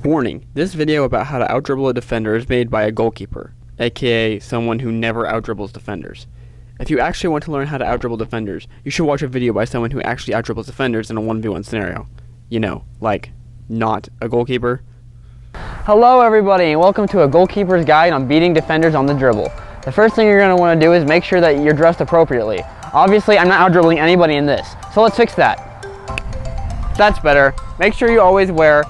Warning, this video about how to outdribble a defender is made by a goalkeeper, aka someone who never outdribbles defenders. If you actually want to learn how to outdribble defenders, you should watch a video by someone who actually outdribbles defenders in a 1v1 scenario. You know, like, not a goalkeeper. Hello everybody, and welcome to a goalkeeper's guide on beating defenders on the dribble. The first thing you're going to want to do is make sure that you're dressed appropriately. Obviously, I'm not out-dribbling anybody in this, so let's fix that. That's better. Make sure you always wear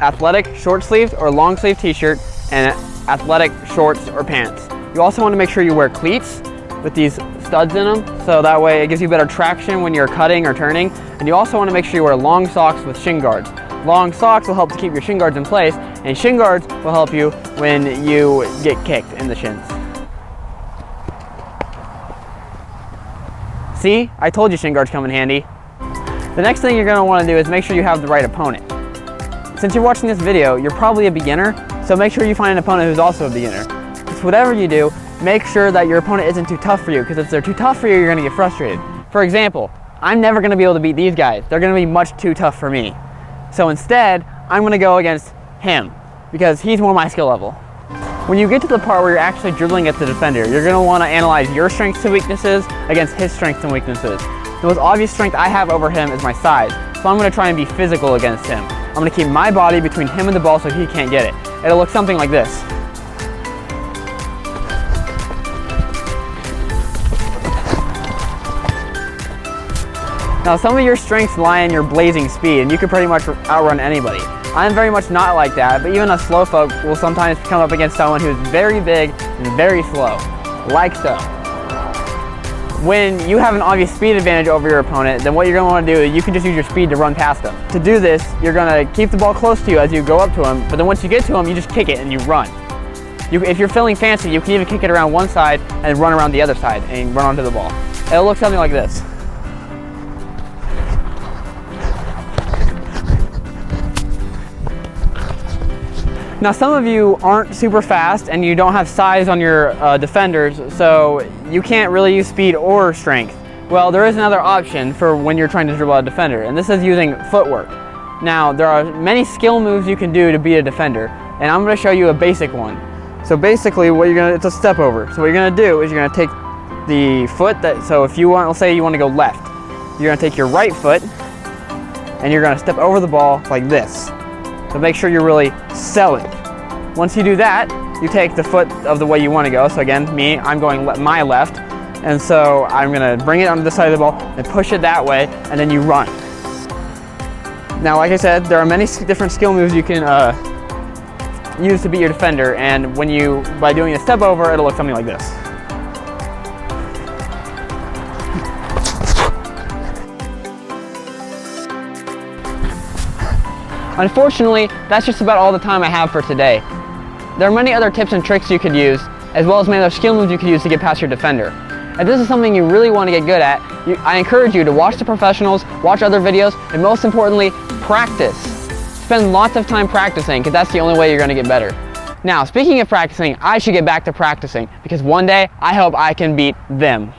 athletic short-sleeved or long-sleeve t-shirt and athletic shorts or pants. You also want to make sure you wear cleats with these studs in them, so that way it gives you better traction when you're cutting or turning. And you also want to make sure you wear long socks with shin guards. Long socks will help to keep your shin guards in place, and shin guards will help you when you get kicked in the shins. See? I told you shin guards come in handy. The next thing you're going to want to do is make sure you have the right opponent. Since you're watching this video, you're probably a beginner, so make sure you find an opponent who's also a beginner. Just whatever you do, make sure that your opponent isn't too tough for you, because if they're too tough for you, you're going to get frustrated. For example, I'm never going to be able to beat these guys. They're going to be much too tough for me. So instead, I'm going to go against him, because he's more my skill level. When you get to the part where you're actually dribbling at the defender, you're going to want to analyze your strengths and weaknesses against his strengths and weaknesses. The most obvious strength I have over him is my size, so I'm going to try and be physical against him. I'm going to keep my body between him and the ball so he can't get it. It'll look something like this. Now, some of your strengths lie in your blazing speed, and you can pretty much outrun anybody. I'm very much not like that, but even us slow folk will sometimes come up against someone who's very big and very slow, like so. When you have an obvious speed advantage over your opponent, then what you're going to want to do is you can just use your speed to run past them. To do this, you're going to keep the ball close to you as you go up to him, but then once you get to him, you just kick it and you run. If you're feeling fancy, you can even kick it around one side and run around the other side and run onto the ball. It'll look something like this. Now, some of you aren't super fast and you don't have size on your defenders, so you can't really use speed or strength. Well, there is another option for when you're trying to dribble a defender, and this is using footwork. Now, there are many skill moves you can do to beat a defender, and I'm going to show you a basic one. So basically, it's a step over. So what you're going to do is you're going to take the foot so if you want, let's say you want to go left, you're going to take your right foot and you're going to step over the ball like this. So make sure you're really selling. Once you do that, you take the foot of the way you want to go. So again, me, I'm going my left. And so I'm going to bring it onto the side of the ball and push it that way, and then you run. Now, like I said, there are many different skill moves you can use to beat your defender. And by doing a step over, it'll look something like this. Unfortunately, that's just about all the time I have for today. There are many other tips and tricks you could use, as well as many other skill moves you could use to get past your defender. If this is something you really want to get good at, I encourage you to watch the professionals, watch other videos, and most importantly, practice. Spend lots of time practicing, because that's the only way you're going to get better. Now, speaking of practicing, I should get back to practicing, because one day, I hope I can beat them.